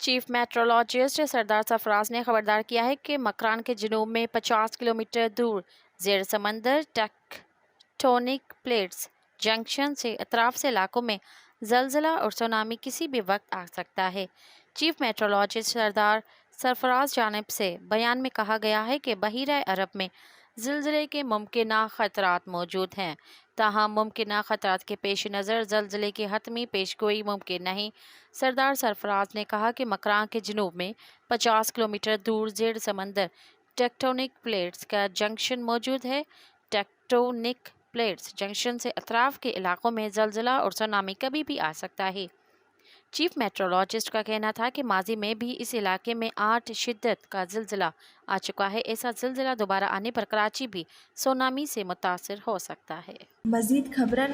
Chief meteorologist سردار سرفراز نے خبردار کیا ہے کہ مکران کے جنوب میں 50 کلومیٹر دور زیر سمندر ٹیکٹونک پلیٹس جنکشن سے اطراف سے علاقوں میں زلزلہ اور سونامی کسی بھی وقت آ سکتا ہے۔ چیف میٹرولوجسٹ سردار سرفراز جانب سے بیان میں کہا گیا ہے کہ بحیرہ عرب میں زلزلے کے ممکنہ خطرات موجود ہیں، تاہم ممکنہ خطرات کے پیش نظر زلزلے کی حتمی پیش گوئی ممکن نہیں۔ سردار سرفراز نے کہا کہ مکران کے جنوب میں 50 کلومیٹر دور زیر سمندر ٹیکٹونک پلیٹس کا جنکشن موجود ہے۔ ٹیکٹونک پلیٹس جنکشن سے اطراف کے علاقوں میں زلزلہ اور سونامی کبھی بھی آ سکتا ہے۔ چیف میٹرولوجسٹ کا کہنا تھا کہ ماضی میں بھی اس علاقے میں 8 شدت کا زلزلہ آ چکا ہے۔ ایسا زلزلہ دوبارہ آنے پر کراچی بھی سونامی سے متاثر ہو سکتا ہے۔ مزید خبرن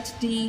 HD।